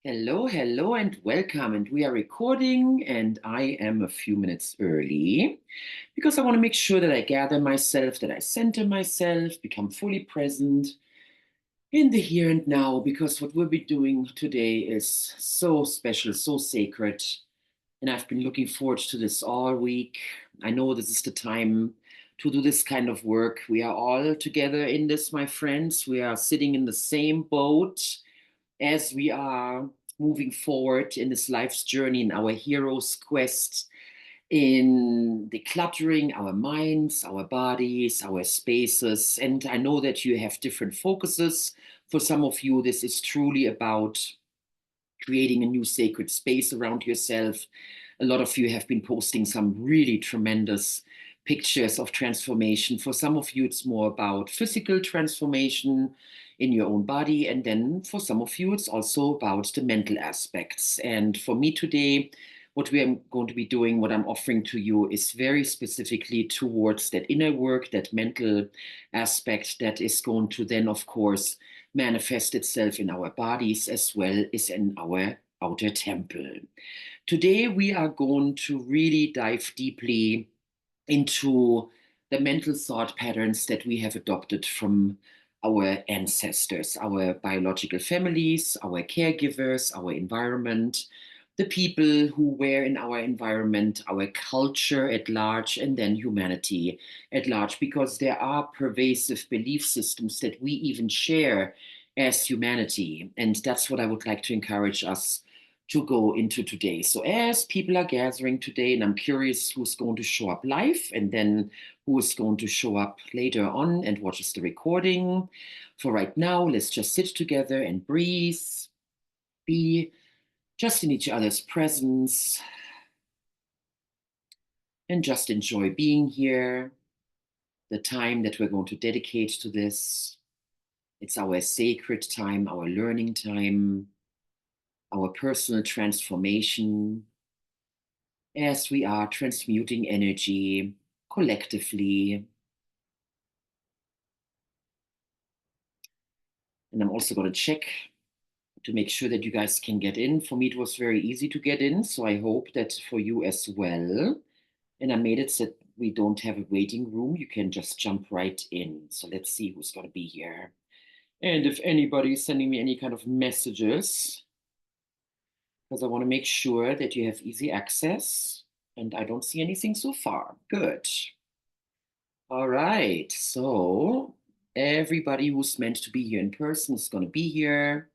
Hello, hello, and welcome. And we are recording, and I am a few minutes early because I want to make sure that I gather myself, that I center myself, become fully present in the here and now, because what we'll be doing today is so special, so sacred. And I've been looking forward to this all week. I know this is the time to do this kind of work. We are all together in this, my friends. We are sitting in the same boat as we are moving forward in this life's journey, in our hero's quest, in decluttering our minds, our bodies, our spaces. And I know that you have different focuses. For some of you, this is truly about creating a new sacred space around yourself. A lot of you have been posting some really tremendous pictures of transformation. For some of you, it's more about physical transformation in your own body. And then for some of you, it's also about the mental aspects. And for me today, what we are going to be doing, what I'm offering to you, is very specifically towards that inner work, that mental aspect that is going to then, of course, manifest itself in our bodies as well as in our outer temple. Today, we are going to really dive deeply into the mental thought patterns that we have adopted from our ancestors, our biological families, our caregivers, our environment, the people who were in our environment, our culture at large, and then humanity at large, because there are pervasive belief systems that we even share as humanity. And that's what I would like to encourage us to go into today. So, as people are gathering today, and I'm curious who's going to show up live and then who is going to show up later on and watches the recording. For right now, let's just sit together and breathe, be just in each other's presence, and just enjoy being here, the time that we're going to dedicate to this. It's our sacred time, our learning time, our personal transformation, as we are transmuting energy collectively. And I'm also going to check to make sure that you guys can get in. For me, it was very easy to get in, so I hope that for you as well. And I made it so that we don't have a waiting room. You can just jump right in. So let's see who's going to be here. And if anybody is sending me any kind of messages, because I want to make sure that you have easy access. And I don't see anything so far. Good. All right. So everybody who's meant to be here in person is going to be here.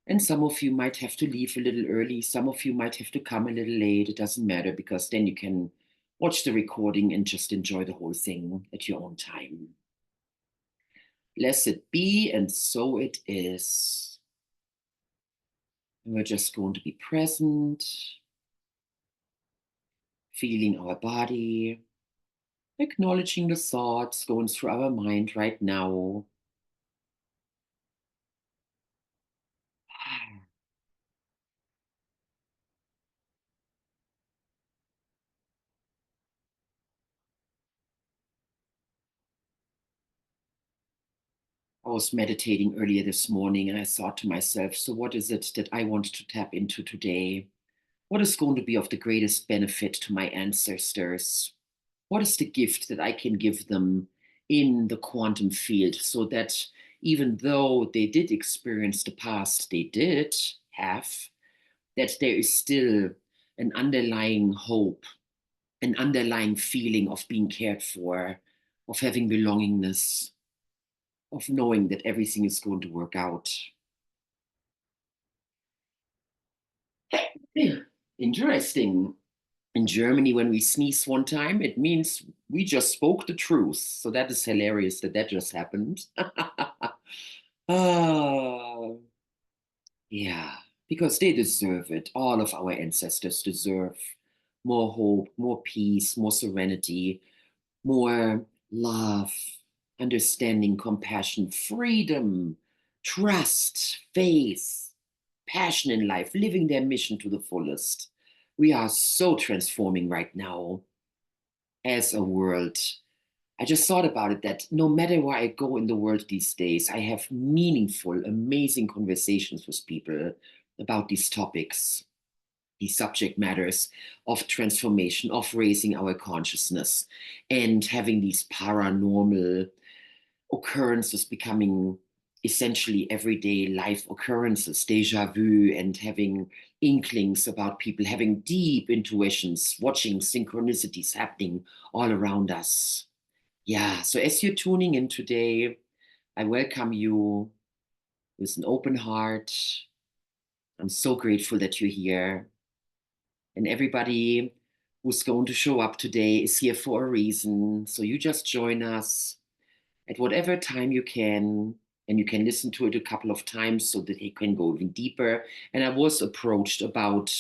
And some of you might have to leave a little early. Some of you might have to come a little late. It doesn't matter, because then you can watch the recording and just enjoy the whole thing at your own time. Blessed be, and so it is. And we're just going to be present, feeling our body, acknowledging the thoughts going through our mind right now. I was meditating earlier this morning and I thought to myself, so what is it that I want to tap into today? What is going to be of the greatest benefit to my ancestors? What is the gift that I can give them in the quantum field, so that even though they did experience the past, they did have, that there is still an underlying hope, an underlying feeling of being cared for, of having belongingness, of knowing that everything is going to work out. Yeah. Interesting. In Germany, when we sneeze one time, it means we just spoke the truth. So that is hilarious that that just happened. Oh, yeah, because they deserve it. All of our ancestors deserve more hope, more peace, more serenity, more love, understanding, compassion, freedom, trust, faith, passion in life, living their mission to the fullest. We are so transforming right now as a world. I just thought about it, that no matter where I go in the world these days, I have meaningful, amazing conversations with people about these topics, these subject matters of transformation, of raising our consciousness, and having these paranormal occurrences becoming essentially everyday life occurrences, deja vu, and having inklings about people having deep intuitions, watching synchronicities happening all around us. Yeah, so as you're tuning in today, I welcome you with an open heart. I'm so grateful that you're here. And everybody who's going to show up today is here for a reason. So you just join us at whatever time you can, and you can listen to it a couple of times so that it can go even deeper. And I was approached about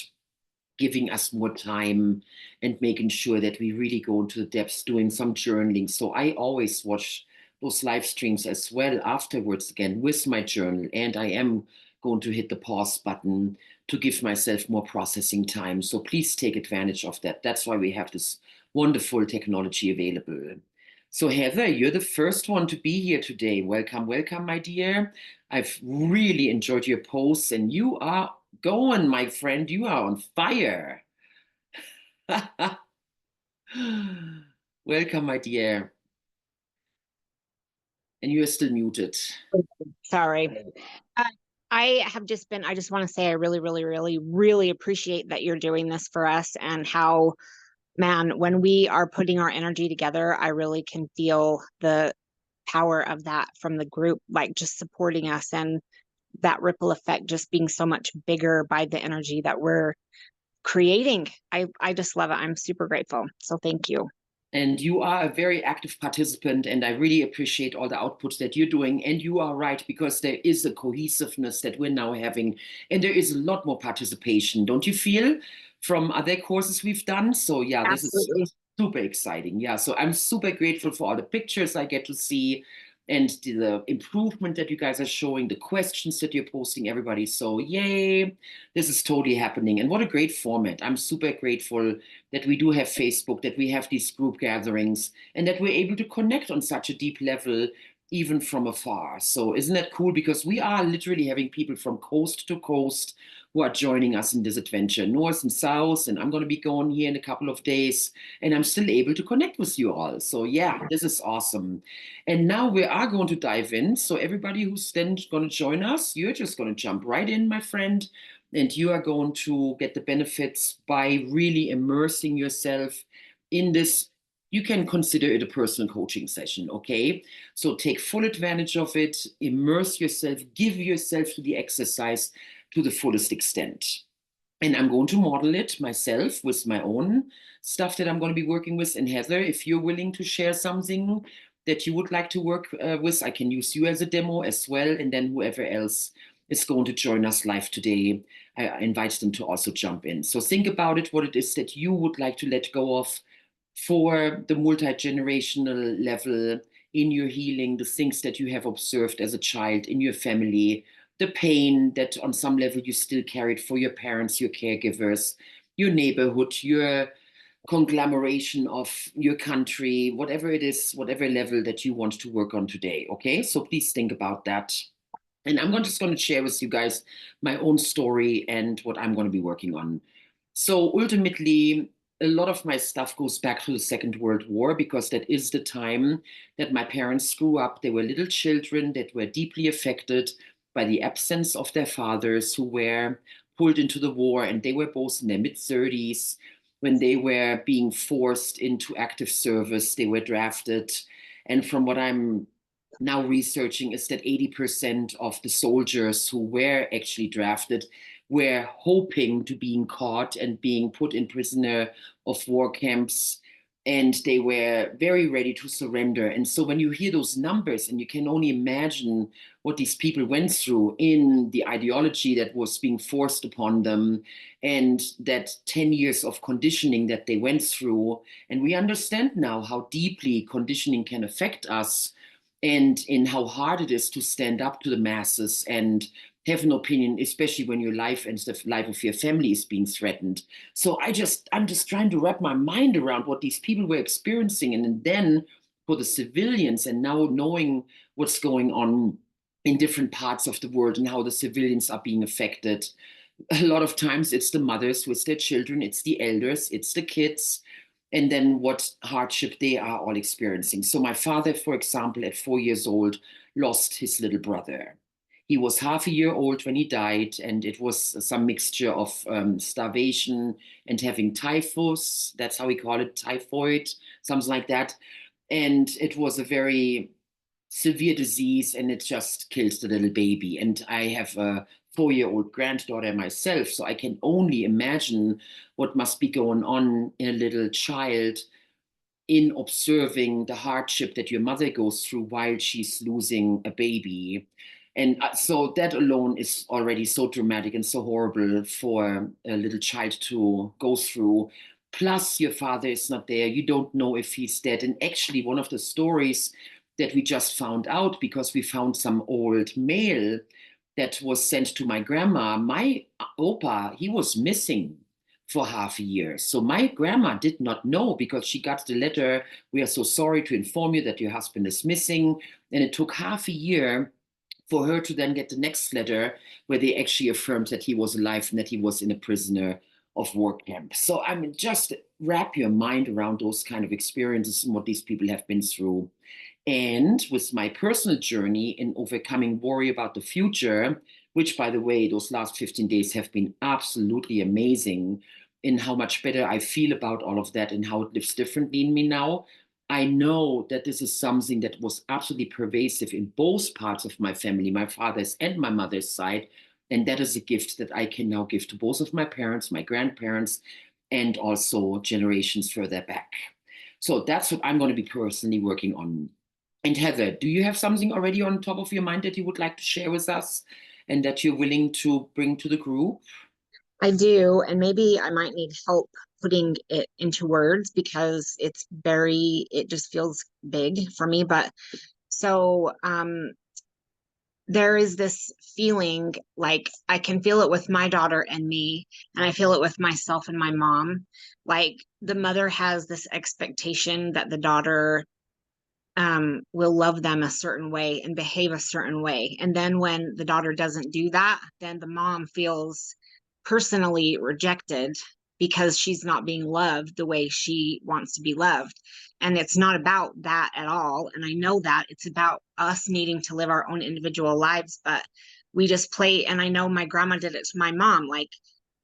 giving us more time and making sure that we really go into the depths, doing some journaling. So I always watch those live streams as well afterwards again with my journal. And I am going to hit the pause button to give myself more processing time. So please take advantage of that. That's why we have this wonderful technology available. So Heather, you're the first one to be here today. Welcome, welcome, my dear. I've really enjoyed your posts, and you are going, my friend. You are on fire. Welcome, my dear. And you are still muted. Sorry. Uh, I have just been, I just want to say I really, really, really, really appreciate that you're doing this for us and how, man, when we are putting our energy together, I really can feel the power of that from the group, like just supporting us and that ripple effect just being so much bigger by the energy that we're creating. I just love it. I'm super grateful. So thank you. And you are a very active participant, and I really appreciate all the outputs that you're doing. And you are right, because there is a cohesiveness that we're now having, and there is a lot more participation, don't you feel, from other courses we've done? So yeah, this is Absolutely. super exciting. Yeah, so I'm super grateful for all the pictures I get to see, and the improvement that you guys are showing, the questions that you're posting, everybody. So yay, this is totally happening. And what a great format. I'm super grateful that we do have Facebook, that we have these group gatherings, and that we're able to connect on such a deep level, even from afar. So isn't that cool? Because we are literally having people from coast to coast who are joining us in this adventure, north and south. And I'm going to be going here in a couple of days, and I'm still able to connect with you all. So yeah, this is awesome. And now we are going to dive in. So everybody who's then going to join us, you're just going to jump right in, my friend, and you are going to get the benefits by really immersing yourself in this. You can consider it a personal coaching session, okay? So take full advantage of it, immerse yourself, give yourself to the exercise to the fullest extent. And I'm going to model it myself with my own stuff that I'm going to be working with. And Heather, if you're willing to share something that you would like to work with, I can use you as a demo as well. And then whoever else is going to join us live today, I invite them to also jump in. So think about it, what it is that you would like to let go of for the multi-generational level in your healing, the things that you have observed as a child in your family, the pain that on some level you still carried for your parents, your caregivers, your neighborhood, your conglomeration of your country, whatever it is, whatever level that you want to work on today. Okay, so please think about that. And just going to share with you guys my own story and what I'm going to be working on. So ultimately, a lot of my stuff goes back to the Second World War, because that is the time that my parents grew up. They were little children that were deeply affected by the absence of their fathers, who were pulled into the war, and they were both in their mid-30s when they were being forced into active service. They were drafted. And from what I'm now researching, is that 80% of the soldiers who were actually drafted were hoping to being caught and being put in prisoner of war camps, and they were very ready to surrender. And so when you hear those numbers, and you can only imagine what these people went through in the ideology that was being forced upon them, and that 10 years of conditioning that they went through, and we understand now how deeply conditioning can affect us, and in how hard it is to stand up to the masses and have an opinion, especially when your life and the life of your family is being threatened. So I'm just trying to wrap my mind around what these people were experiencing. And then for the civilians, and now knowing what's going on in different parts of the world and how the civilians are being affected, a lot of times it's the mothers with their children, it's the elders, it's the kids, and then what hardship they are all experiencing. So my father, for example, at 4 years old, lost his little brother. He was half a year old when he died, and it was some mixture of starvation and having typhus. That's how we call it, typhoid, something like that. And it was a very severe disease, and it just kills the little baby. And I have a 4 year old granddaughter myself, so I can only imagine what must be going on in a little child in observing the hardship that your mother goes through while she's losing a baby. And so that alone is already so dramatic and so horrible for a little child to go through. Plus, your father is not there. You don't know if he's dead. And actually, one of the stories that we just found out, because we found some old mail that was sent to my grandma, my opa, he was missing for half a year. So my grandma did not know, because she got the letter, "We are so sorry to inform you that your husband is missing." And it took half a year for her to then get the next letter where they actually affirmed that he was alive and that he was in a prisoner of war camp. So I mean, just wrap your mind around those kind of experiences and what these people have been through. And with my personal journey in overcoming worry about the future, which, by the way, those last 15 days have been absolutely amazing in how much better I feel about all of that and how it lives differently in me now. I know that this is something that was absolutely pervasive in both parts of my family, my father's and my mother's side. And that is a gift that I can now give to both of my parents, my grandparents, and also generations further back. So that's what I'm going to be personally working on. And Heather, do you have something already on top of your mind that you would like to share with us and that you're willing to bring to the group? I do, and maybe I might need help putting it into words because it just feels big for me. But so there is this feeling, like I can feel it with my daughter and me, and I feel it with myself and my mom. Like the mother has this expectation that the daughter will love them a certain way and behave a certain way. And then when the daughter doesn't do that, then the mom feels personally rejected because she's not being loved the way she wants to be loved. And it's not about that at all. And I know that it's about us needing to live our own individual lives, but we just play. And I know my grandma did it to my mom, like,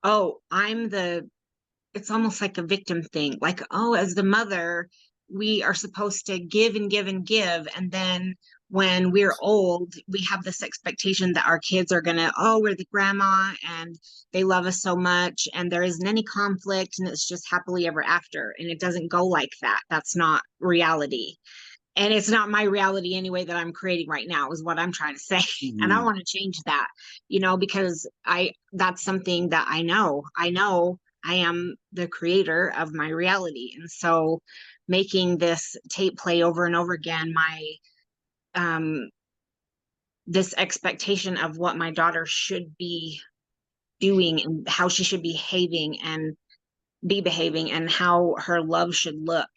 oh, it's almost like a victim thing. Like, oh, as the mother, we are supposed to give and give and give. And then when we're old, we have this expectation that our kids are going to, oh, we're the grandma and they love us so much. And there isn't any conflict and it's just happily ever after. And it doesn't go like that. That's not reality. And it's not my reality anyway that I'm creating right now, is what I'm trying to say. Mm-hmm. And I want to change that, because that's something that I know I am the creator of my reality. And so making this tape play over and over again, this expectation of what my daughter should be doing and how she should be behaving and how her love should look,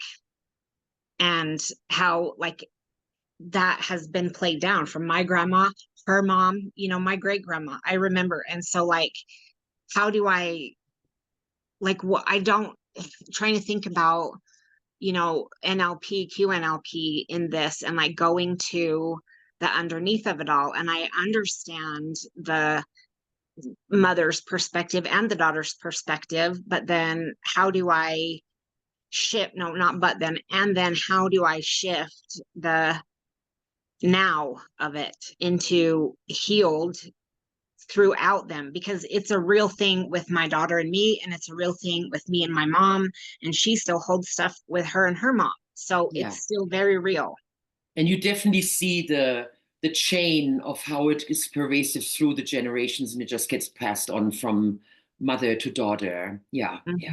and how like that has been played down from my grandma, her mom, my great grandma, I remember. And so like, how do I, like, what I don't, trying to think about, NLP, QNLP in this, and like going to the underneath of it all. And I understand the mother's perspective and the daughter's perspective, but then how do I shift? No, not but then, and then how do I shift the now of it into healed throughout them? Because it's a real thing with my daughter and me, and it's a real thing with me and my mom, and she still holds stuff with her and her mom, so yeah, it's still very real. And you definitely see the chain of how it is pervasive through the generations, and it just gets passed on from mother to daughter. Yeah. Mm-hmm. Yeah.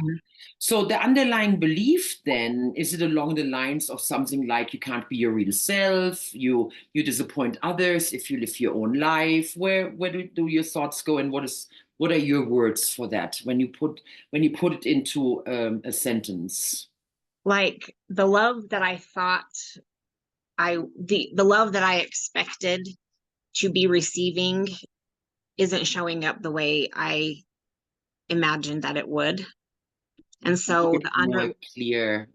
So the underlying belief then, is it along the lines of something like you can't be your real self, you disappoint others if you live your own life? Where do your thoughts go, and what are your words for that when you put it into a sentence? Like the love that I thought the love that I expected to be receiving isn't showing up the way I imagined that it would. And so It's more clear.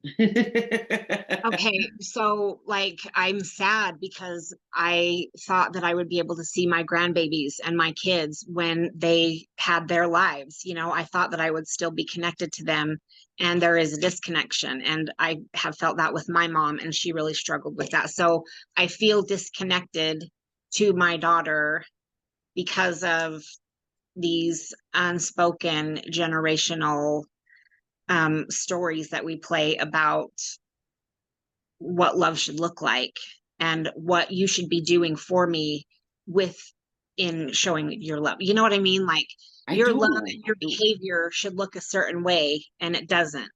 okay, so like I'm sad because I thought that I would be able to see my grandbabies and my kids when they had their lives. You know, I thought that I would still be connected to them, and there is a disconnection. And I have felt that with my mom, and she really struggled with that. So I feel disconnected to my daughter because of these unspoken generational stories that we play about what love should look like and what you should be doing for me with in showing your love. You know what I mean? Like your love and your behavior should look a certain way and it doesn't.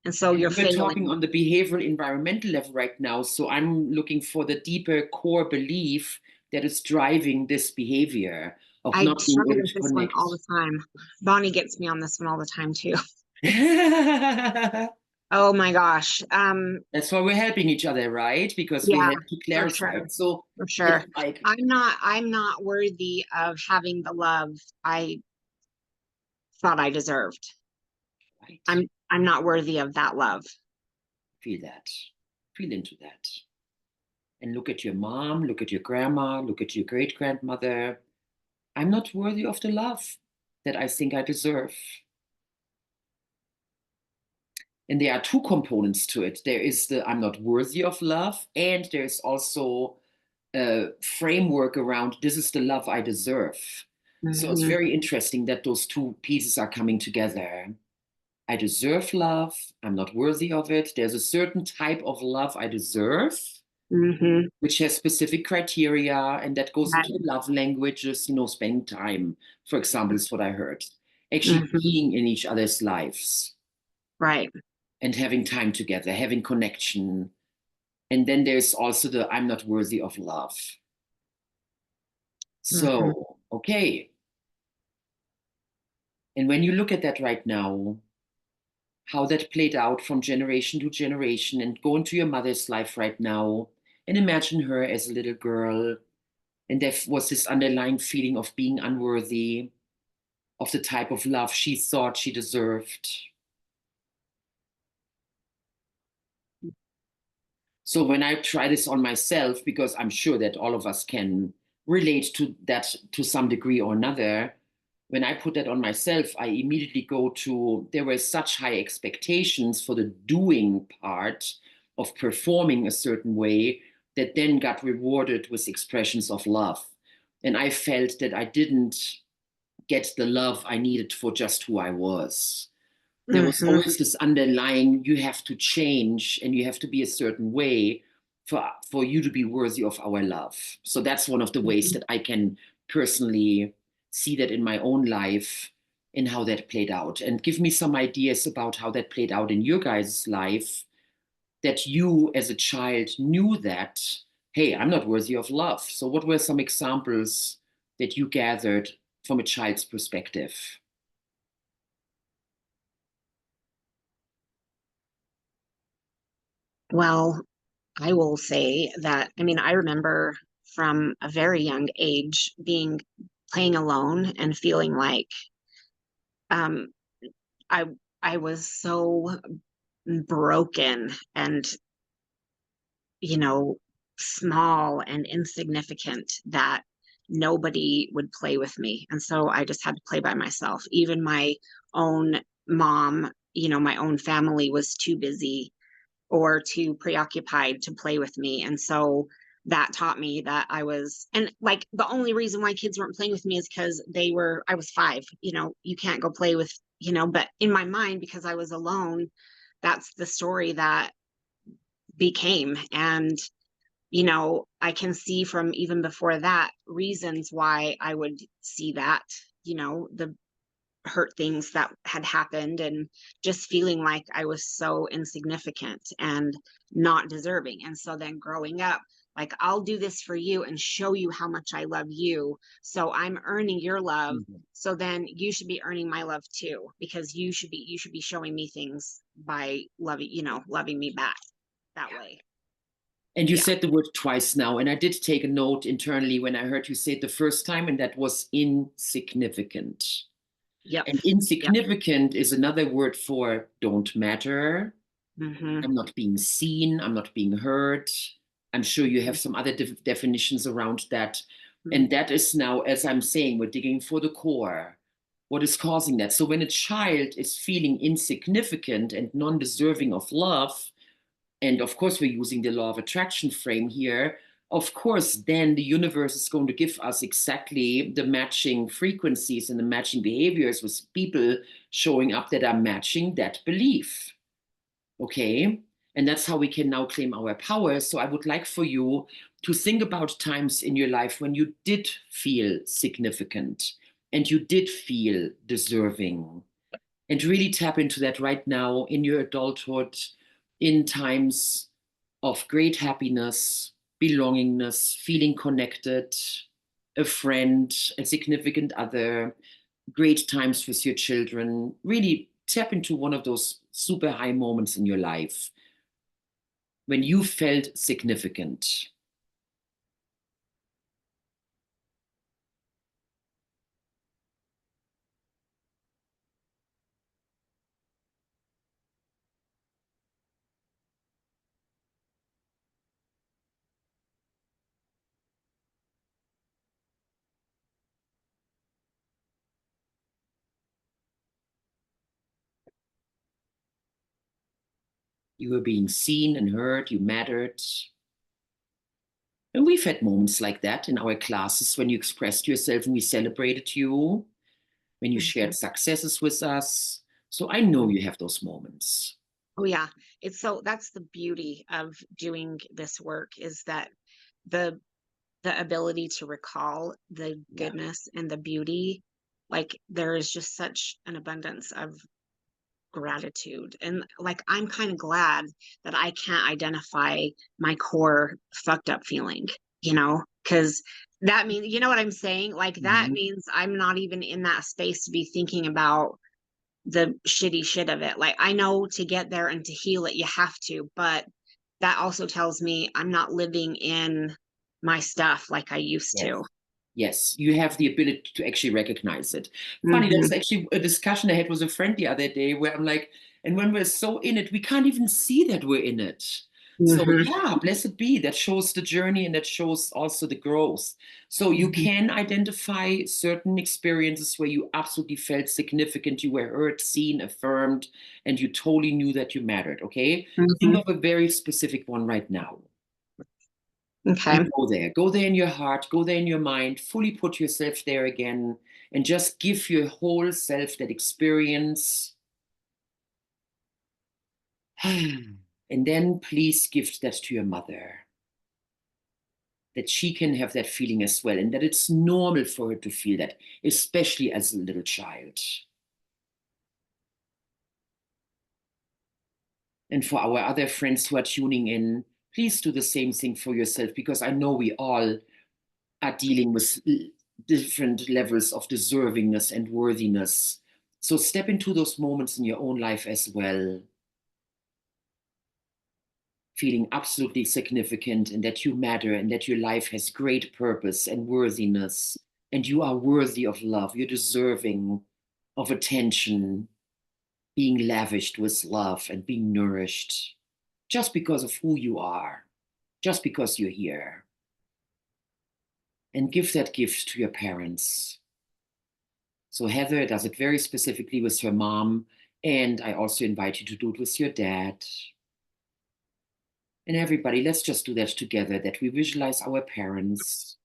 And so you're We're failing. talking on the behavioral environmental level right now. So I'm looking for the deeper core belief that is driving this behavior of I not being struggle able with to this one all the time. Bonnie gets me on this one all the time too. connect. Oh my gosh. That's why we're helping each other, right? Because we Yeah, have to for clarify sure. it. So For sure. it's like, I'm not worthy of having the love I thought I deserved. right, I'm not worthy of that love. feel that, feel into that. And look at your mom, look at your grandma, look at your great grandmother. I'm not worthy of the love that I think I deserve. And there are two components to it. There is the I'm not worthy of love, and there's also a framework around this is the love I deserve. So it's Mm-hmm. very interesting that those two pieces are coming together. I deserve love. I'm not worthy of it. There's a certain type of love I deserve, Mm-hmm. which has specific criteria, and that goes Right. into the love languages, spending time, for example, is what I heard. Actually Mm-hmm. being in each other's lives Right. and having time together, having connection. And then there's also the I'm not worthy of love. Mm-hmm. So, okay. And when you look at that right now, how that played out from generation to generation, and go into your mother's life right now and imagine her as a little girl. And there was this underlying feeling of being unworthy of the type of love she thought she deserved. So when I try this on myself, because I'm sure that all of us can relate to that to some degree or another, when I put that on myself, I immediately go to there were such high expectations for the doing part of performing a certain way that then got rewarded with expressions of love. And I felt that I didn't get the love I needed for just who I was. There was Mm-hmm. always this underlying you have to change and you have to be a certain way for you to be worthy of our love. So that's one of the ways that I can personally see that in my own life and how that played out. And give me some ideas about how that played out in your guys' life, that you as a child knew that, hey, I'm not worthy of love. So what were some examples that you gathered from a child's perspective? Well, I will say that, I mean, I remember from a very young age being playing alone and feeling like um I I was so broken and, you know, small and insignificant that nobody would play with me. And so I just had to play by myself. Even my own mom, my own family was too busy or too preoccupied to play with me. And so that taught me that and like the only reason why kids weren't playing with me is because I was 5, you can't go play with, but in my mind, because I was alone, that's the story that became. And, I can see from even before that reasons why I would see that, the hurt things that had happened and just feeling like I was so insignificant and not deserving. And so then growing up, like, I'll do this for you and show you how much I love you. So I'm earning your love. Mhm. So then you should be earning my love too, because you should be showing me things by loving me back that way. And you Yeah. said the word twice now, and I did take a note internally when I heard you say it the first time, and that was insignificant. Yep. And insignificant is another word for don't matter. Mm-hmm. I'm not being seen. I'm not being heard. I'm sure you have some other definitions around that. And that is now, as I'm saying, we're digging for the core. What is causing that? So when a child is feeling insignificant and non-deserving of love, and of course we're using the law of attraction frame here, of course, then the universe is going to give us exactly the matching frequencies and the matching behaviors with people showing up that are matching that belief. Okay? And that's how we can now claim our power. So I would like for you to think about times in your life when you did feel significant and you did feel deserving, and really tap into that right now in your adulthood, in times of great happiness, belongingness, feeling connected, a friend, a significant other, great times with your children. Really tap into one of those super high moments in your life when you felt significant. You were being seen and heard, you mattered. And we've had moments like that in our classes when you expressed yourself and we celebrated you, when you shared successes with us. So I know you have those moments. Oh yeah. It's so that's the beauty of doing this work, is that the the ability to recall the Yeah. goodness and the beauty. Like there is just such an abundance of gratitude. And like I'm kind of glad that I can't identify my core fucked up feeling, because that means, you know what I'm saying? Like that Mhm. means I'm not even in that space to be thinking about the shitty shit of it. Like I know to get there and to heal it, you have to, but that also tells me I'm not living in my stuff like I used Yes. to. Yes, you have the ability to actually recognize it. Funny, Mm-hmm. that's actually a discussion I had with a friend the other day where I'm like, and when we're so in it, we can't even see that we're in it. So Mm-hmm. yeah, blessed be. That shows the journey and that shows also the growth. So you Mm-hmm. can identify certain experiences where you absolutely felt significant, you were heard, seen, affirmed, and you totally knew that you mattered. Okay. Think Mm-hmm. of a very specific one right now. Okay. And go there in your heart, go there in your mind, fully put yourself there again, and just give your whole self that experience. And then please give that to your mother, that she can have that feeling as well, and that it's normal for her to feel that, especially as a little child. And for our other friends who are tuning in, please do the same thing for yourself, because I know we all are dealing with different levels of deservingness and worthiness. So step into those moments in your own life as well, feeling absolutely significant and that you matter and that your life has great purpose and worthiness, and you are worthy of love. You're deserving of attention, being lavished with love and being nourished just because of who you are, just because you're here. And give that gift to your parents. So Heather does it very specifically with her mom, and I also invite you to do it with your dad. And everybody, let's just do that together, that we visualize our parents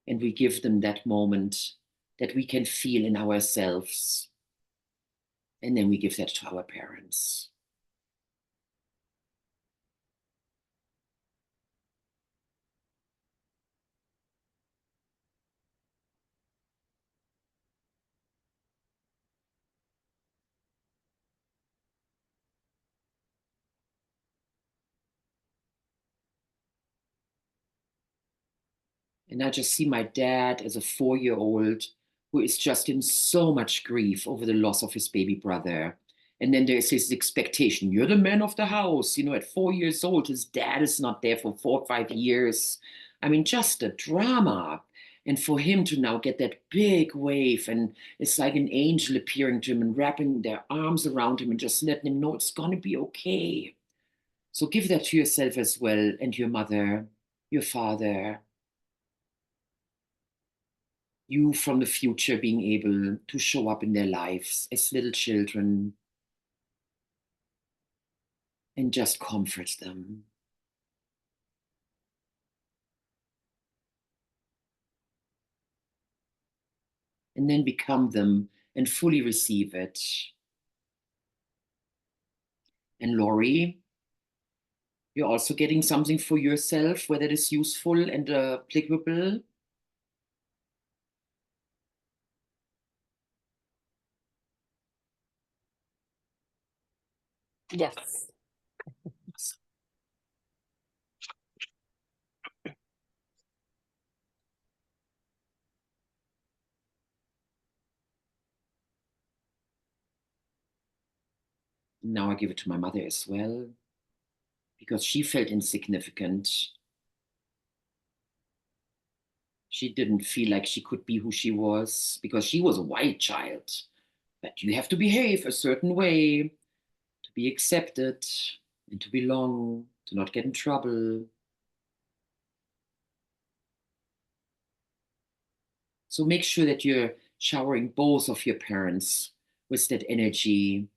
and we give them that moment that we can feel in ourselves. And then we give that to our parents. And I just see my dad as a 4-year-old who is just in so much grief over the loss of his baby brother. And then there's this expectation, you're the man of the house. At 4 years old, his dad is not there for 4 or 5 years. I mean, just a drama. And for him to now get that big wave, and it's like an angel appearing to him and wrapping their arms around him and just letting him know it's going to be okay. So give that to yourself as well, and your mother, your father, you from the future being able to show up in their lives as little children and just comfort them. And then become them and fully receive it. And Lori, you're also getting something for yourself, whether it is useful and applicable. Yes. Now I give it to my mother as well, because she felt insignificant. She didn't feel like she could be who she was because she was a white child. But you have to behave a certain way to be accepted and to belong, to not get in trouble. So make sure that you're showering both of your parents with that energy,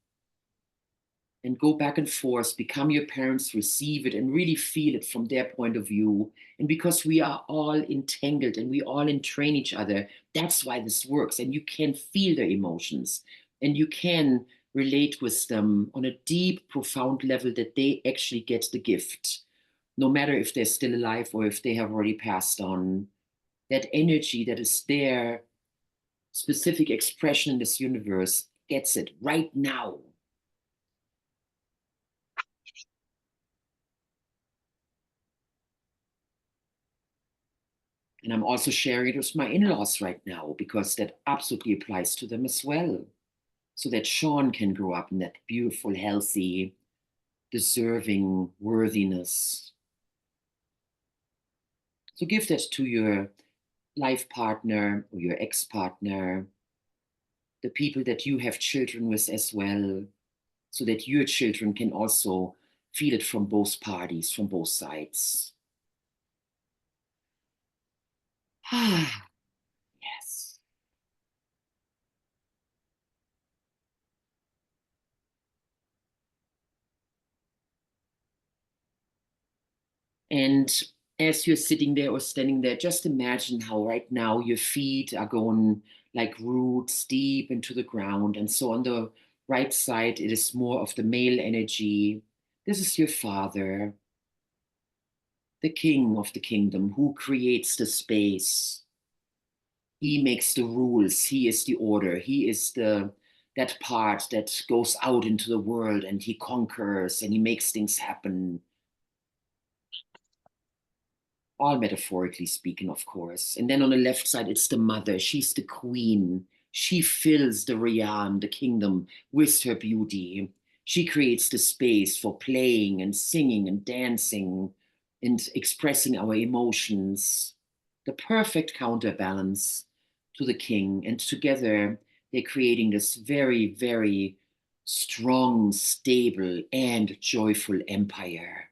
and go back and forth, become your parents, receive it, and really feel it from their point of view. And because we are all entangled and we all entrain each other, that's why this works. And you can feel their emotions and you can relate with them on a deep, profound level that they actually get the gift, no matter if they're still alive or if they have already passed on. That energy that is their specific expression in this universe gets it right now. And I'm also sharing it with my in-laws right now because that absolutely applies to them as well. So that Sean can grow up in that beautiful, healthy, deserving worthiness. So give that to your life partner or your ex-partner, the people that you have children with as well, so that your children can also feel it from both parties, from both sides. Yes. And as you're sitting there or standing there, just imagine how right now your feet are going like roots deep into the ground. And so on the right side, it is more of the male energy. This is your father, the king of the kingdom, who creates the space. He makes the rules. He is the order. He is that part that goes out into the world and he conquers and he makes things happen. All metaphorically speaking, of course. And then on the left side, it's the mother. She's the queen. She fills the realm, the kingdom, with her beauty. She creates the space for playing and singing and dancing and expressing our emotions. The perfect counterbalance to the king. And together, they're creating this very, very strong, stable, and joyful empire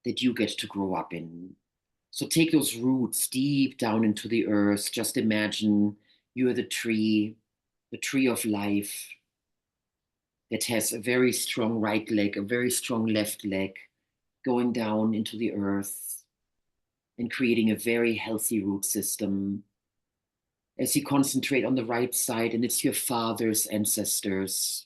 that you get to grow up in. So take those roots deep down into the earth. Just imagine you are the tree of life that has a very strong right leg, a very strong left leg, going down into the earth and creating a very healthy root system. As you concentrate on the right side, and it's your father's ancestors.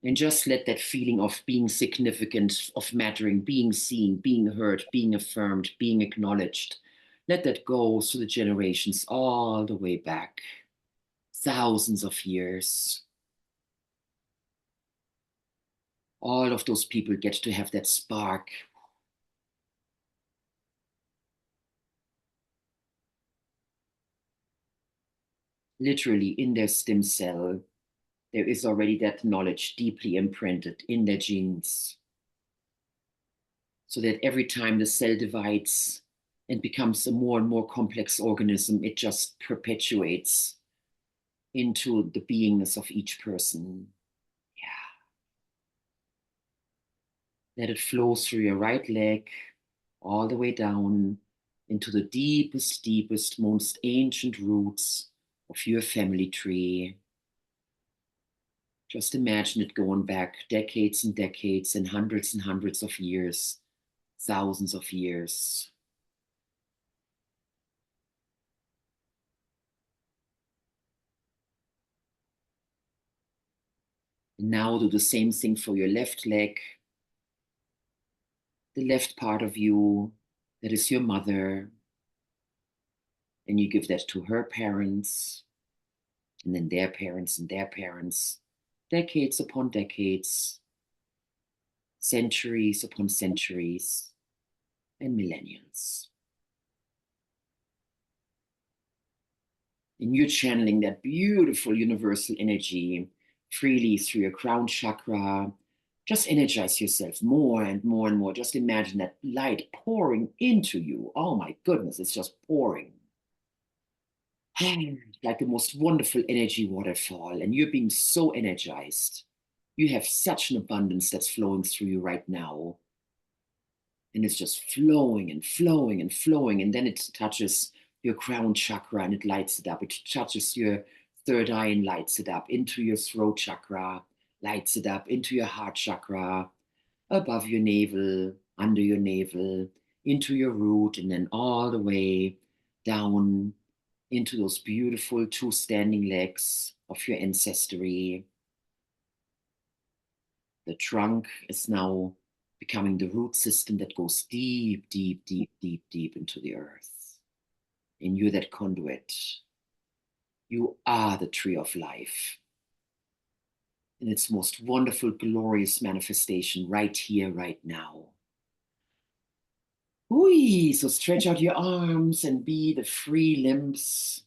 And just let that feeling of being significant, of mattering, being seen, being heard, being affirmed, being acknowledged, let that go through the generations all the way back, thousands of years. All of those people get to have that spark. Literally in their stem cell, there is already that knowledge deeply imprinted in their genes. So that every time the cell divides, and becomes a more and more complex organism, it just perpetuates into the beingness of each person. Yeah. Let it flow through your right leg, all the way down into the deepest, deepest, most ancient roots of your family tree. Just imagine it going back decades and decades and hundreds of years, thousands of years. And now do the same thing for your left leg, the left part of you, that is your mother. And you give that to her parents, and then their parents and their parents, decades upon decades, centuries upon centuries, and millenniums. And you're channeling that beautiful universal energy freely through your crown chakra. Just energize yourself more and more and more. Just imagine that light pouring into you. Oh my goodness, it's just pouring. Like the most wonderful energy waterfall. And you're being so energized. You have such an abundance that's flowing through you right now. And it's just flowing and flowing and flowing. And then it touches your crown chakra and it lights it up. It touches your third eye and lights it up, into your throat chakra, lights it up, into your heart chakra, above your navel, under your navel, into your root, and then all the way down into those beautiful two standing legs of your ancestry. The trunk is now becoming the root system that goes deep, deep, deep, deep, deep into the earth. And you're that conduit. You are the tree of life in its most wonderful, glorious manifestation right here, right now. Ooh, so stretch out your arms and be the free limbs,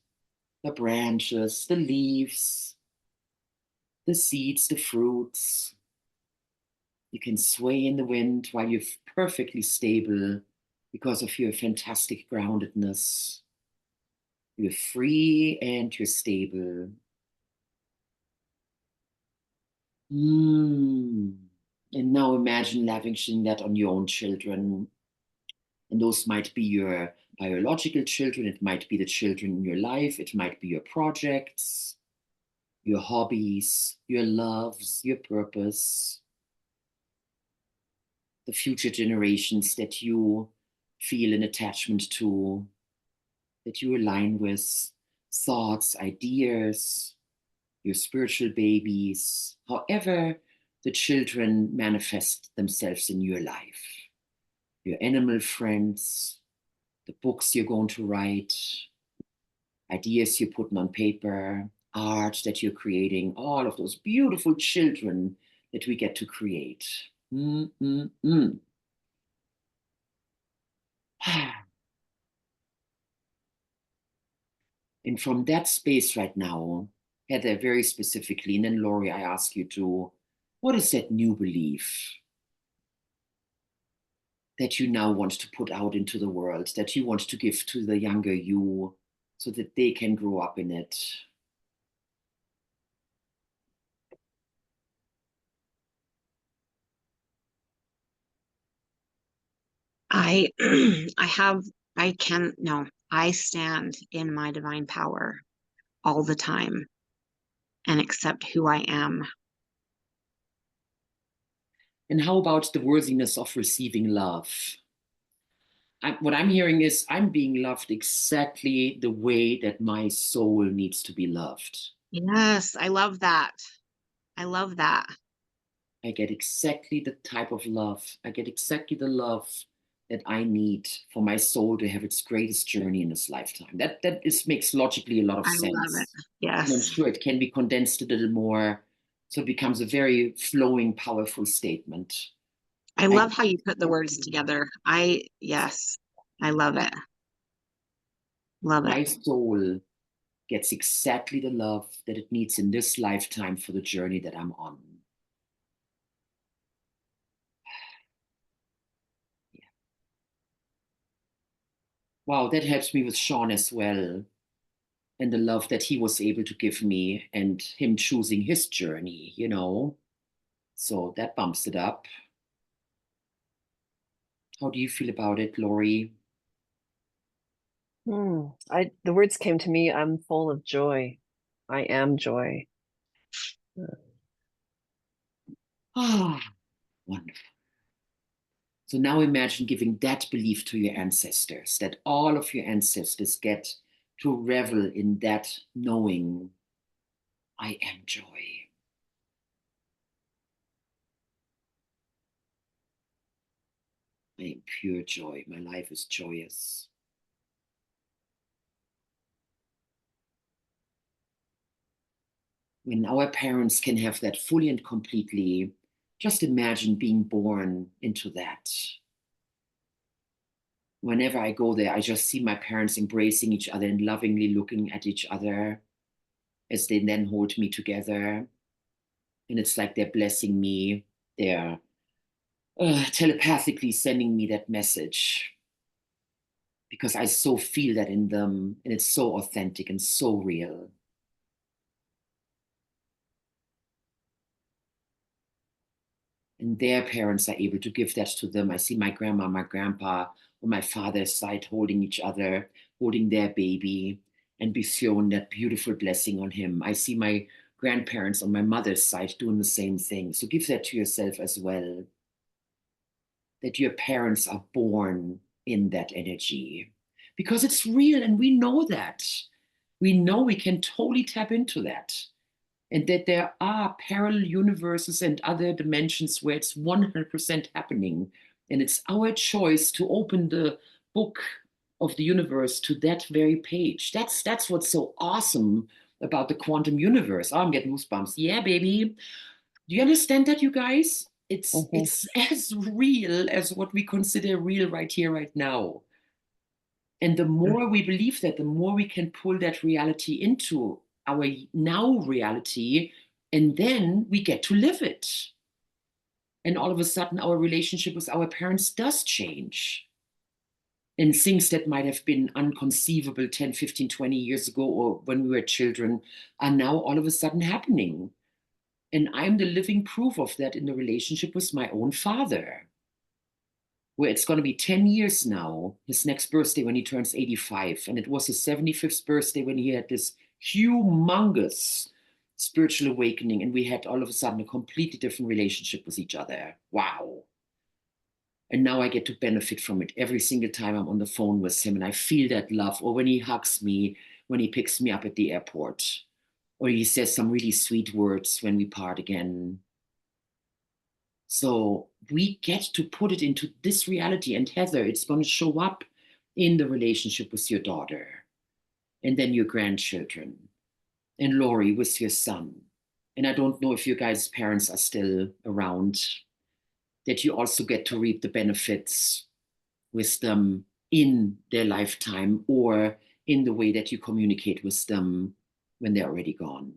the branches, the leaves, the seeds, the fruits. You can sway in the wind while you're perfectly stable because of your fantastic groundedness. You're free and you're stable. And now imagine lavishing that on your own children. And those might be your biological children. It might be the children in your life. It might be your projects, your hobbies, your loves, your purpose, the future generations that you feel an attachment to, that you align with, thoughts, ideas, your spiritual babies, however the children manifest themselves in your life, your animal friends, the books you're going to write, ideas you're putting on paper, art that you're creating, all of those beautiful children that we get to create. And from that space right now, Heather, very specifically, and then Lori, I ask you to, what is that new belief that you now want to put out into the world, that you want to give to the younger you so that they can grow up in it? I I stand in my divine power all the time and accept who I am. And how about the worthiness of receiving love? What I'm hearing is I'm being loved exactly the way that my soul needs to be loved. Yes, I love that. I love that. I get exactly the type of love. I get exactly the love that I need for my soul to have its greatest journey in this lifetime. That makes logically a lot of I love it. sense. And I'm Yes. sure it can be condensed a little more. So it becomes a very flowing, powerful statement. I I love how you put the words together. Yes, I love it. Love it. My soul gets exactly the love that it needs in this lifetime for the journey that I'm on. Yeah. Wow, that helps me with Sean as well, and the love that he was able to give me and him choosing his journey, you know. So that bumps it up. How do you feel about it, Lori? The words came to me, I'm full of joy. I am joy. Ah, wonderful. So now imagine giving that belief to your ancestors, that all of your ancestors get to revel in that knowing, I am joy. I am pure joy. My life is joyous. When our parents can have that fully and completely, just imagine being born into that. Whenever I go there, I just see my parents embracing each other and lovingly looking at each other as they then hold me together. And it's like they're blessing me. They're telepathically sending me that message because I so feel that in them and it's so authentic and so real. And their parents are able to give that to them. I see my grandma, my grandpa on my father's side holding each other, holding their baby, and bestowing that beautiful blessing on him. I see my grandparents on my mother's side doing the same thing. So give that to yourself as well, that your parents are born in that energy because it's real and we know that. We know we can totally tap into that and that there are parallel universes and other dimensions where it's 100% happening. And it's our choice to open the book of the universe to that very page. That's what's so awesome about the quantum universe. Oh, I'm getting goosebumps. Yeah, baby. Do you understand that, you guys? It's as real as what we consider real right here, right now. And the more we believe that, the more we can pull that reality into our now reality, and then we get to live it. And all of a sudden, our relationship with our parents does change. And things that might have been unconceivable 10, 15, 20 years ago, or when we were children, are now all of a sudden happening. And I'm the living proof of that in the relationship with my own father, where it's going to be 10 years now, his next birthday when he turns 85. And it was his 75th birthday when he had this humongous spiritual awakening. And we had all of a sudden a completely different relationship with each other. Wow. And now I get to benefit from it every single time I'm on the phone with him. And I feel that love, or when he hugs me, when he picks me up at the airport, or he says some really sweet words when we part again. So we get to put it into this reality. And Heather, it's going to show up in the relationship with your daughter, and then your grandchildren, and Lori with your son. And I don't know if you guys' parents are still around, that you also get to reap the benefits with them in their lifetime or in the way that you communicate with them when they're already gone.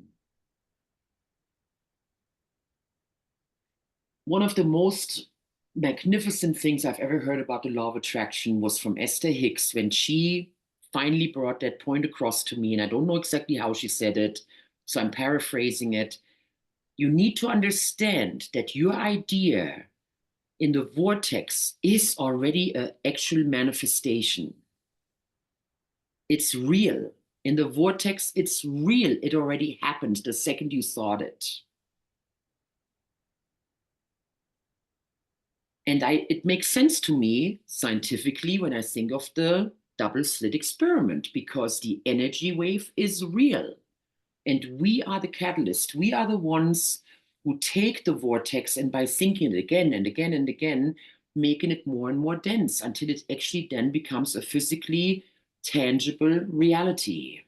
One of the most magnificent things I've ever heard about the law of attraction was from Esther Hicks when she finally brought that point across to me. And I don't know exactly how she said it, so I'm paraphrasing it. You need to understand that your idea in the vortex is already an actual manifestation. It's real. In the vortex, it's real. It already happened the second you thought it. And it makes sense to me scientifically when I think of the double slit experiment, because the energy wave is real. And we are the catalyst. We are the ones who take the vortex and by thinking it again and again and again, making it more and more dense until it actually then becomes a physically tangible reality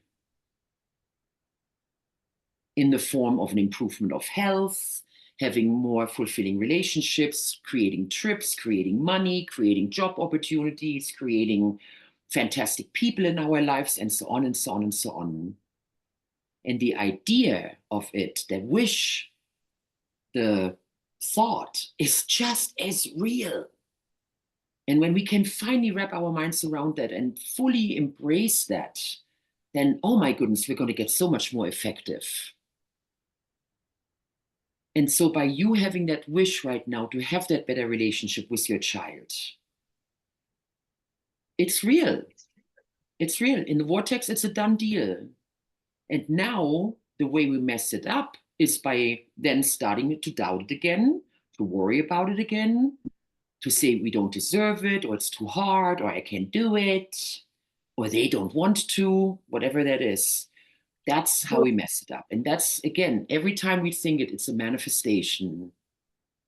in the form of an improvement of health, having more fulfilling relationships, creating trips, creating money, creating job opportunities, creating fantastic people in our lives, and so on and so on and so on. And the idea of it, the wish, the thought is just as real. And when we can finally wrap our minds around that and fully embrace that, then, oh my goodness, we're going to get so much more effective. And so by you having that wish right now to have that better relationship with your child, it's real. It's real. In the vortex, it's a done deal. And now the way we mess it up is by then starting to doubt it again, to worry about it again, to say we don't deserve it, or it's too hard, or I can't do it, or they don't want to, whatever that is. That's how we mess it up. And that's, again, every time we think it, it's a manifestation.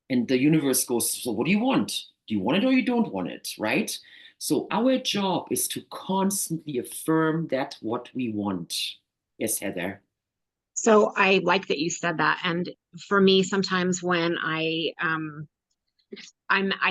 And the universe goes, so what do you want? Do you want it or you don't want it, right? So our job is to constantly affirm that what we want. Yes, Heather. So I like that you said that. And for me, sometimes when I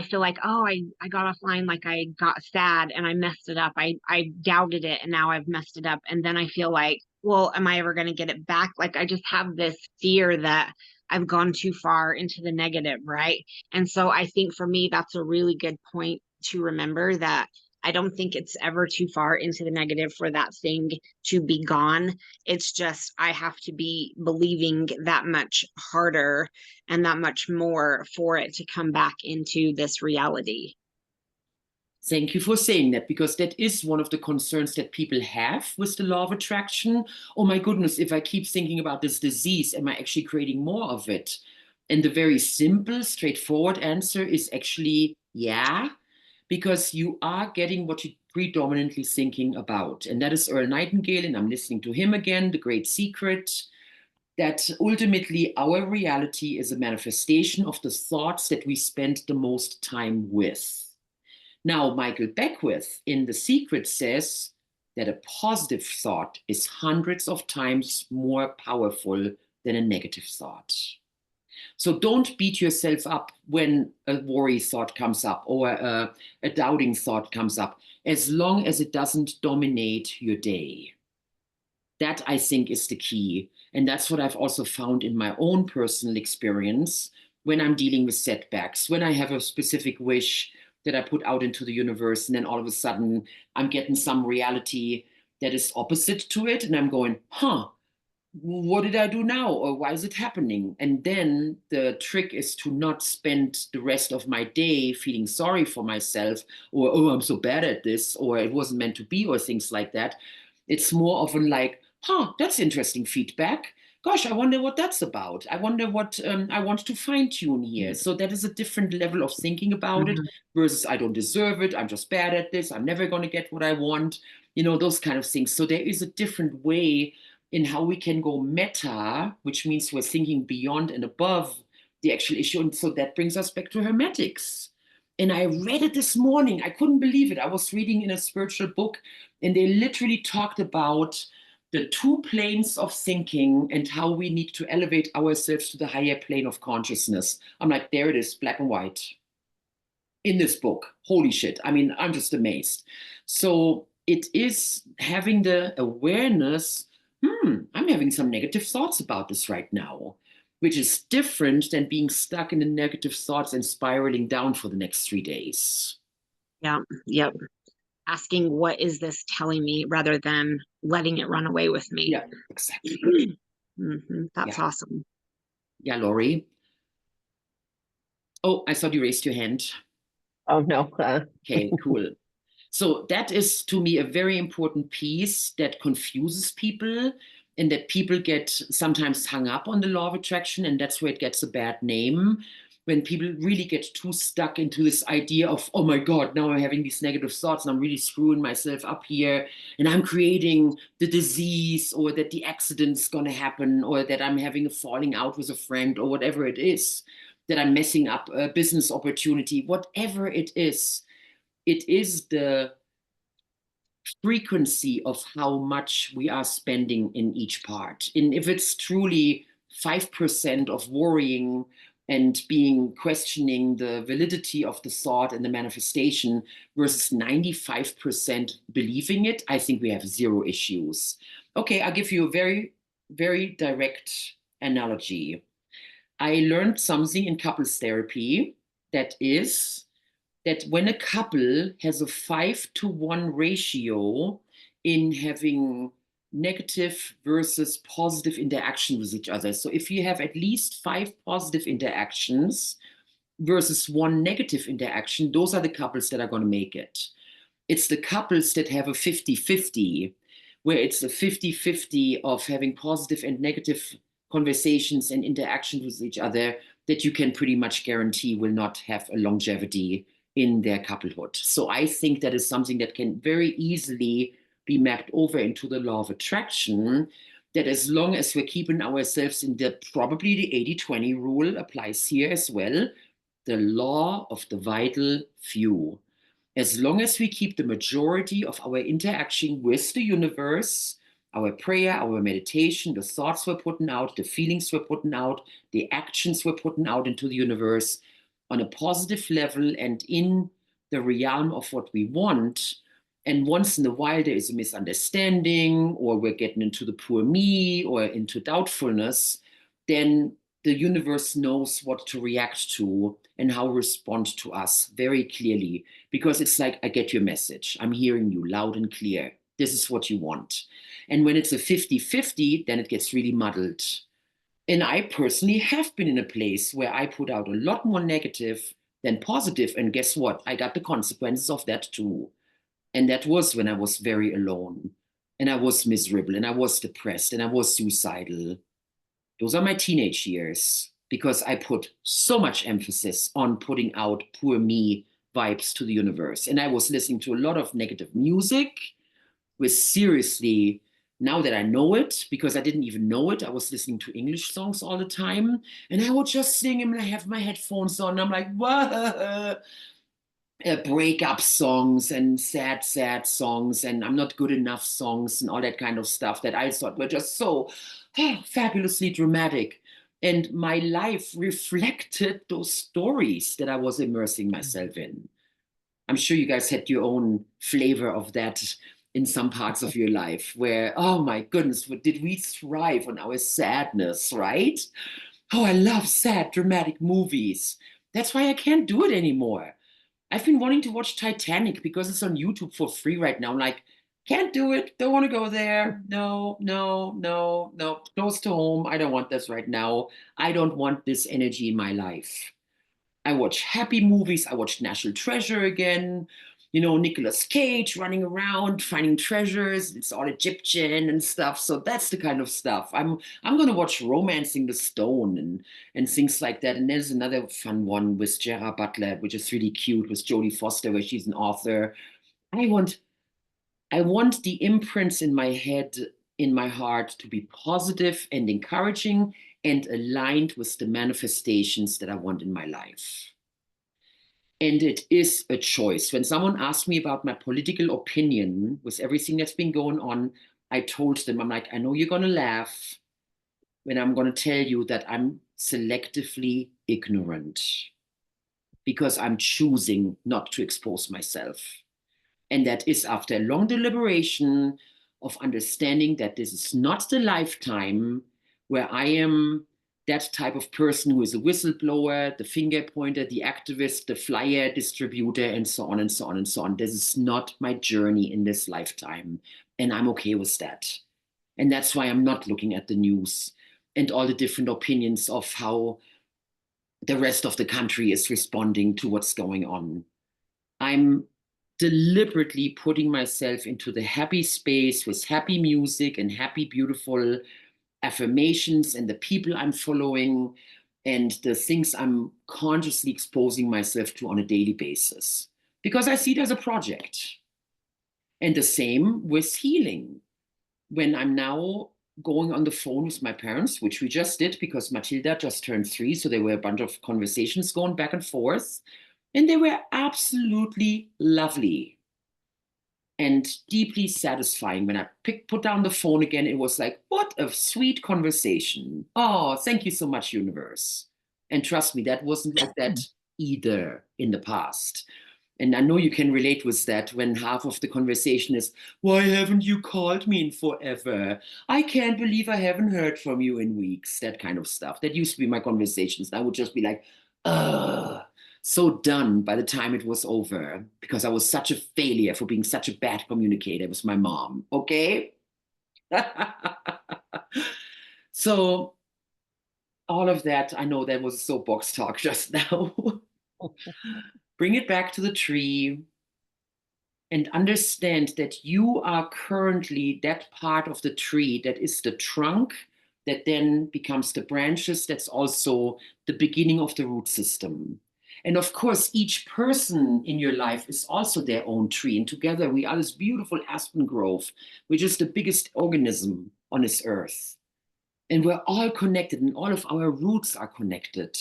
feel like, oh, I got offline, like I got sad and I messed it up. I doubted it and now I've messed it up. And then I feel like, well, am I ever going to get it back? Like I just have this fear that I've gone too far into the negative, right? And so I think for me, that's a really good point to remember, that I don't think it's ever too far into the negative for that thing to be gone. It's just I have to be believing that much harder and that much more for it to come back into this reality. Thank you for saying that, because that is one of the concerns that people have with the law of attraction. Oh my goodness, if I keep thinking about this disease, am I actually creating more of it? And the very simple, straightforward answer is actually yeah, because you are getting what you're predominantly thinking about. And that is Earl Nightingale, and I'm listening to him again, The Great Secret, that ultimately our reality is a manifestation of the thoughts that we spend the most time with. Now, Michael Beckwith in The Secret says that a positive thought is hundreds of times more powerful than a negative thought. So don't beat yourself up when a worry thought comes up or a doubting thought comes up, as long as it doesn't dominate your day. That, I think, is the key. And that's what I've also found in my own personal experience when I'm dealing with setbacks, when I have a specific wish that I put out into the universe, and then all of a sudden I'm getting some reality that is opposite to it. And I'm going, what did I do now? Or why is it happening? And then the trick is to not spend the rest of my day feeling sorry for myself, or, oh, I'm so bad at this, or it wasn't meant to be, or things like that. It's more often like, that's interesting feedback. Gosh, I wonder what that's about. I wonder what I want to fine tune here. So that is a different level of thinking about it versus I don't deserve it. I'm just bad at this. I'm never going to get what I want. You know, those kind of things. So there is a different way in how we can go meta, which means we're thinking beyond and above the actual issue. And so that brings us back to Hermetics. And I read it this morning. I couldn't believe it. I was reading in a spiritual book, and they literally talked about the two planes of thinking and how we need to elevate ourselves to the higher plane of consciousness. I'm like, there it is, black and white in this book. Holy shit. I mean, I'm just amazed. So it is having the awareness, I'm having some negative thoughts about this right now, which is different than being stuck in the negative thoughts and spiraling down for the next 3 days. Yeah. Yep. Asking, what is this telling me, rather than letting it run away with me. Yeah, exactly. That's awesome. Yeah, Lori. Oh, I thought you raised your hand. Oh, no. Okay, cool. So that is, to me, a very important piece that confuses people, and that people get sometimes hung up on the law of attraction, and that's where it gets a bad name. When people really get too stuck into this idea of, oh my God, now I'm having these negative thoughts and I'm really screwing myself up here, and I'm creating the disease, or that the accident's going to happen, or that I'm having a falling out with a friend, or whatever it is, that I'm messing up a business opportunity, whatever it is the frequency of how much we are spending in each part. And if it's truly 5% of worrying and questioning the validity of the thought and the manifestation versus 95% believing it, I think we have zero issues. Okay, I'll give you a very, very direct analogy. I learned something in couples therapy that is, that when a couple has a 5-to-1 ratio in having negative versus positive interaction with each other. So if you have at least 5 positive interactions versus 1 negative interaction, those are the couples that are going to make it. It's the couples that have a 50-50, where it's a 50-50 of having positive and negative conversations and interactions with each other that you can pretty much guarantee will not have a longevity in their couplehood. So I think that is something that can very easily be mapped over into the law of attraction, that as long as we're keeping ourselves in the, probably the 80-20 rule applies here as well, the law of the vital few. As long as we keep the majority of our interaction with the universe, our prayer, our meditation, the thoughts we're putting out, the feelings we're putting out, the actions we're putting out into the universe on a positive level and in the realm of what we want. And once in a while there is a misunderstanding, or we're getting into the poor me or into doubtfulness, then the universe knows what to react to and how to respond to us very clearly, because it's like, I get your message. I'm hearing you loud and clear. This is what you want. And when it's a 50-50, then it gets really muddled. And I personally have been in a place where I put out a lot more negative than positive. And guess what? I got the consequences of that too. And that was when I was very alone, and I was miserable, and I was depressed, and I was suicidal. Those are my teenage years, because I put so much emphasis on putting out poor me vibes to the universe. And I was listening to a lot of negative music with, seriously, now that I know it, because I didn't even know it, I was listening to English songs all the time. And I would just sing them, and I have my headphones on. And I'm like, whoa. Breakup songs and sad songs and I'm not good enough songs and all that kind of stuff that I thought were just so fabulously dramatic. And my life reflected those stories that I was immersing myself in. I'm sure you guys had your own flavor of that in some parts of your life where, oh my goodness, did we thrive on our sadness, right? Oh, I love sad, dramatic movies. That's why I can't do it anymore. I've been wanting to watch Titanic because it's on YouTube for free right now. I'm like, can't do it. Don't want to go there. No, no, no, no. Close to home. I don't want this right now. I don't want this energy in my life. I watch happy movies. I watched National Treasure again. You know, Nicolas Cage running around finding treasures. It's all Egyptian and stuff. So that's the kind of stuff. I'm gonna watch Romancing the Stone and things like that. And there's another fun one with Gerard Butler, which is really cute, with Jodie Foster, where she's an author. I want the imprints in my head, in my heart, to be positive and encouraging and aligned with the manifestations that I want in my life. And it is a choice. When someone asked me about my political opinion with everything that's been going on, I told them, I'm like, I know you're going to laugh when I'm going to tell you that I'm selectively ignorant because I'm choosing not to expose myself. And that is after a long deliberation of understanding that this is not the lifetime where I am that type of person who is a whistleblower, the finger pointer, the activist, the flyer distributor, and so on and so on and so on. This is not my journey in this lifetime. And I'm okay with that. And that's why I'm not looking at the news and all the different opinions of how the rest of the country is responding to what's going on. I'm deliberately putting myself into the happy space with happy music and happy, beautiful affirmations and the people I'm following and the things I'm consciously exposing myself to on a daily basis, because I see it as a project. And the same with healing. When I'm now going on the phone with my parents, which we just did because Matilda just turned 3, so there were a bunch of conversations going back and forth, and they were absolutely lovely and deeply satisfying. When I put down the phone again, it was like, what a sweet conversation. Oh, thank you so much, universe. And trust me, that wasn't like that either in the past. And I know you can relate with that when half of the conversation is, why haven't you called me in forever? I can't believe I haven't heard from you in weeks. That kind of stuff. That used to be my conversations. I would just be like, ugh. so done by the time it was over because I was such a failure for being such a bad communicator with my mom, okay? So all of that, I know that was a soapbox talk just now. Bring it back to the tree and understand that you are currently that part of the tree that is the trunk that then becomes the branches. That's also the beginning of the root system. And of course, each person in your life is also their own tree. And together we are this beautiful aspen grove, which is the biggest organism on this earth. And we're all connected and all of our roots are connected.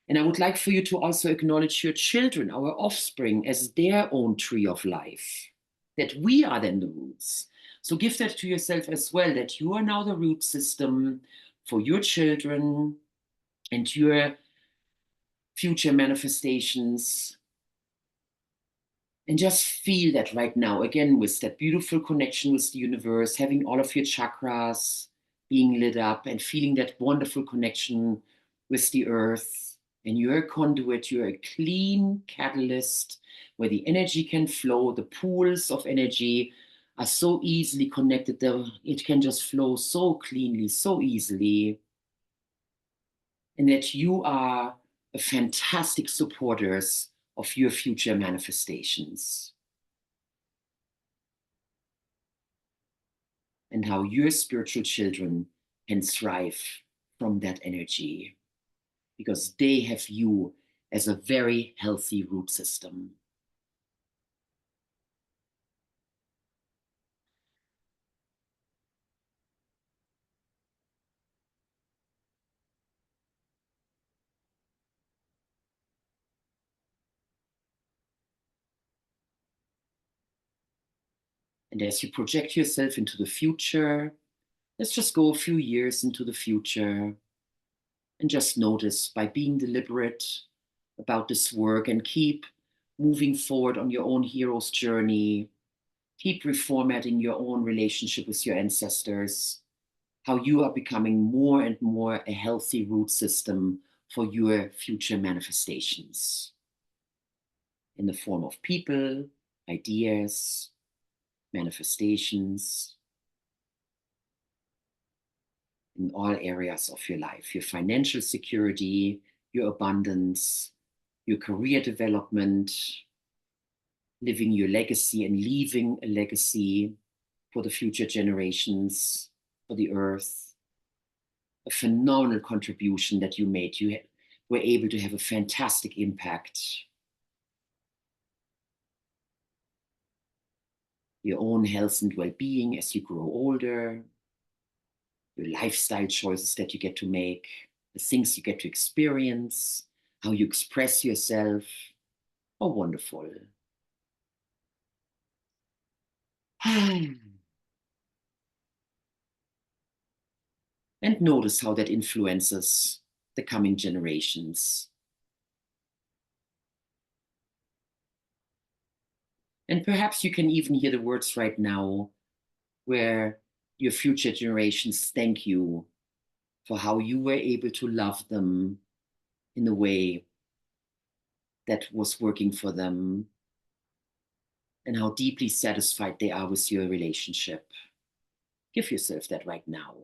And I would like for you to also acknowledge your children, our offspring, as their own tree of life, that we are then the roots. So give that to yourself as well, that you are now the root system for your children and your future manifestations. And just feel that right now, again, with that beautiful connection with the universe, having all of your chakras being lit up and feeling that wonderful connection with the earth. And you're a conduit, you're a clean catalyst where the energy can flow. The pools of energy are so easily connected that it can just flow so cleanly, so easily. And that you are a fantastic supporters of your future manifestations. And how your spiritual children can thrive from that energy, because they have you as a very healthy root system. And as you project yourself into the future, let's just go a few years into the future and just notice by being deliberate about this work and keep moving forward on your own hero's journey. Keep reformatting your own relationship with your ancestors, how you are becoming more and more a healthy root system for your future manifestations in the form of people, ideas, manifestations in all areas of your life, your financial security, your abundance, your career development, living your legacy and leaving a legacy for the future generations, for the earth. A phenomenal contribution that you made. You were able to have a fantastic impact. Your own health and well-being as you grow older, your lifestyle choices that you get to make, the things you get to experience, how you express yourself. Oh, wonderful. And notice how that influences the coming generations. And perhaps you can even hear the words right now where your future generations thank you for how you were able to love them in a way that was working for them and how deeply satisfied they are with your relationship. Give yourself that right now.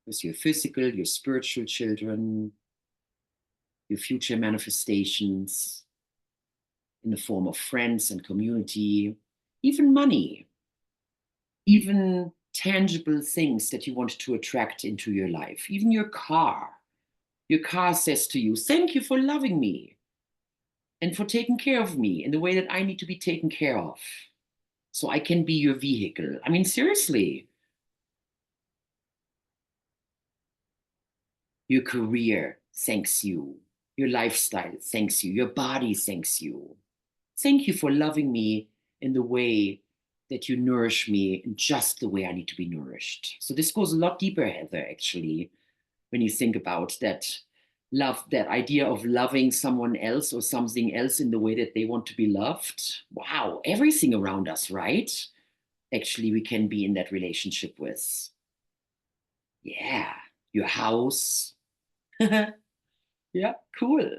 With your physical, your spiritual children, your future manifestations in the form of friends and community, even money, even tangible things that you want to attract into your life, even your car. Your car says to you, thank you for loving me and for taking care of me in the way that I need to be taken care of, so I can be your vehicle. I mean, seriously. Your career thanks you. Your lifestyle thanks you. Your body thanks you. Thank you for loving me in the way that you nourish me in just the way I need to be nourished. So this goes a lot deeper, Heather, actually, when you think about that love, that idea of loving someone else or something else in the way that they want to be loved. Wow, everything around us, right? Actually, we can be in that relationship with. Yeah, your house, Yeah, cool.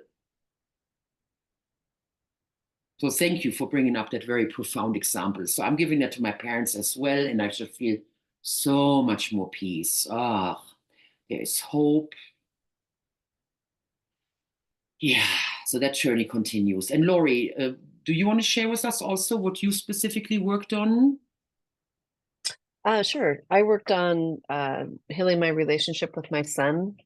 So thank you for bringing up that very profound example. So I'm giving that to my parents as well, and I should feel so much more peace. Ah, there is hope. Yeah, so that journey continues. And Laurie, do you want to share with us also what you specifically worked on? Sure. I worked on healing my relationship with my son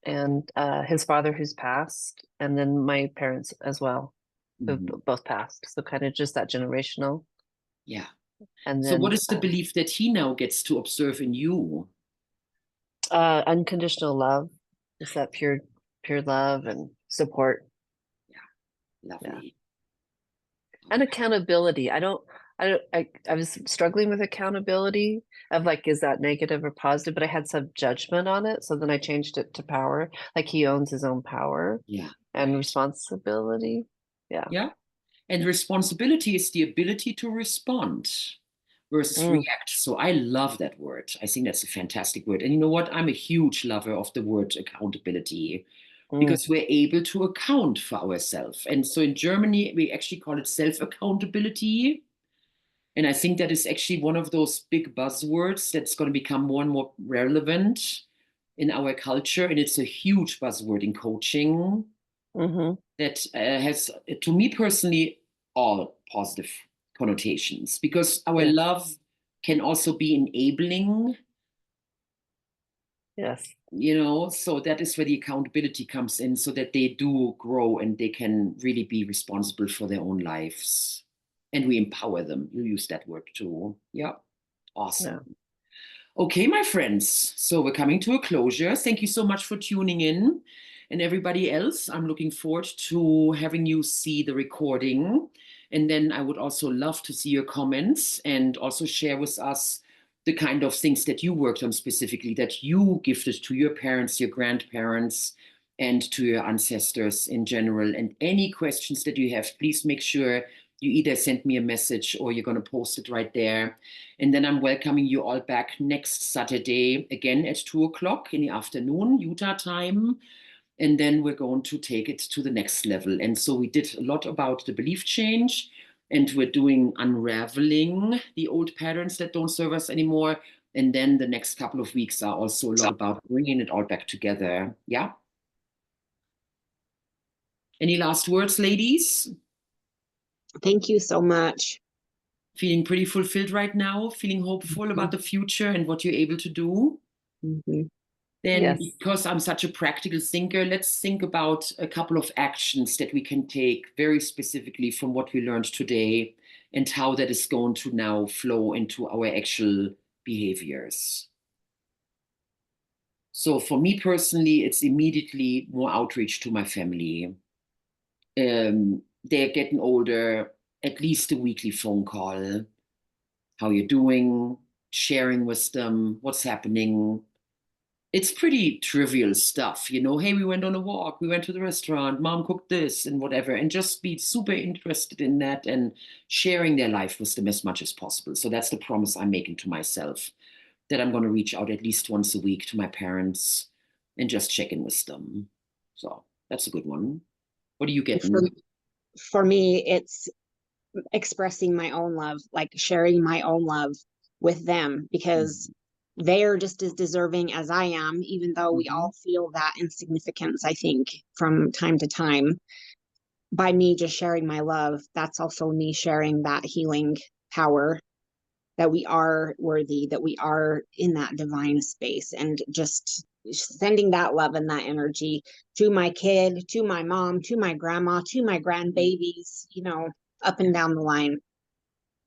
and his father who's passed, and then my parents as well, who've both passed. So kind of just that generational. Yeah. And So then what is the belief that he now gets to observe in you? unconditional love. Is that pure love and support. Lovely. And accountability. I was struggling with accountability of like, is that negative or positive? But I had some judgment on it. So then I changed it to power. Like he owns his own power. Yeah. And responsibility. Yeah. Yeah. And responsibility is the ability to respond versus react. So I love that word. I think that's a fantastic word. And you know what? I'm a huge lover of the word accountability because we're able to account for ourselves. And so in Germany, we actually call it self-accountability. And I think that is actually one of those big buzzwords that's going to become more and more relevant in our culture. And it's a huge buzzword in coaching that has, to me personally, all positive connotations, because our love can also be enabling. Yes. You know, so that is where the accountability comes in, so that they do grow and they can really be responsible for their own lives. And we empower them. You use that word too. Yeah. Awesome. Yeah. Okay, my friends. So we're coming to a closure. Thank you so much for tuning in. And everybody else, I'm looking forward to having you see the recording. And then I would also love to see your comments and also share with us the kind of things that you worked on specifically, that you gifted to your parents, your grandparents, and to your ancestors in general. And any questions that you have, please make sure you either send me a message or you're going to post it right there. And then I'm welcoming you all back next Saturday, again at 2:00 in the afternoon, Utah time. And then we're going to take it to the next level. And so we did a lot about the belief change, and we're doing unraveling the old patterns that don't serve us anymore. And then the next couple of weeks are also a lot about bringing it all back together. Yeah. Any last words, ladies? Thank you so much. Feeling pretty fulfilled right now? Feeling hopeful about the future and what you're able to do? Then, because I'm such a practical thinker, let's think about a couple of actions that we can take very specifically from what we learned today and how that is going to now flow into our actual behaviors. So for me personally, it's immediately more outreach to my family. They're getting older, at least a weekly phone call. How you're doing, sharing with them, what's happening. It's pretty trivial stuff, you know, hey, we went on a walk, we went to the restaurant, mom cooked this and whatever, and just be super interested in that and sharing their life with them as much as possible. So that's the promise I'm making to myself, that I'm going to reach out at least once a week to my parents and just check in with them. So that's a good one. What do you get? For me, it's expressing my own love, like sharing my own love with them, because they are just as deserving as I am, even though we all feel that insignificance, I think, from time to time. By me just sharing my love, that's also me sharing that healing power, that we are worthy, that we are in that divine space, and just sending that love and that energy to my kid, to my mom, to my grandma, to my grandbabies, you know, up and down the line.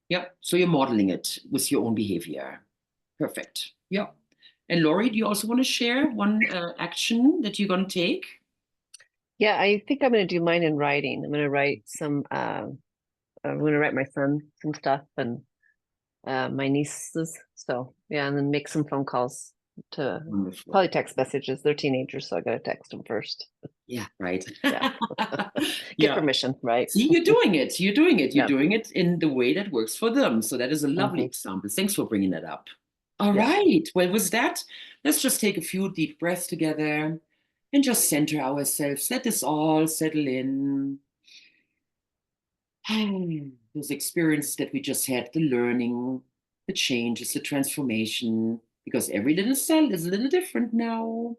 Yeah, so you're modeling it with your own behavior. Perfect. Yeah. And Laurie, do you also want to share one action that you're going to take? Yeah, I think I'm going to do mine in writing. I'm going to write some, I'm going to write my son some stuff and my nieces. So yeah, and then make some phone calls to probably text messages. They're teenagers, so I got to text them first. Yeah, right. Get permission, right? See, you're doing it. You're doing it. You're doing it in the way that works for them. So that is a lovely example. Thanks for bringing that up. All right. Well, with that, let's just take a few deep breaths together. And just center ourselves. Let this all settle in. Those experiences that we just had, the learning, the changes, the transformation, because every little cell is a little different now.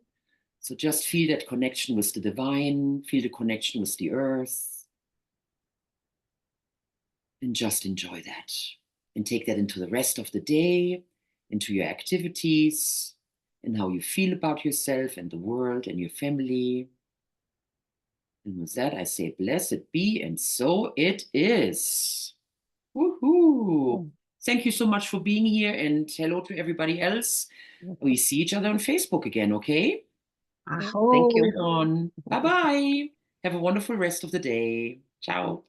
So just feel that connection with the divine, feel the connection with the earth, and just enjoy that. And take that into the rest of the day, into your activities, and how you feel about yourself and the world and your family. And with that, I say, blessed be, and so it is. Woohoo! Thank you so much for being here, and hello to everybody else. We see each other on Facebook again, okay? Thank Aho. you. Hold on. Bye-bye. Have a wonderful rest of the day. Ciao.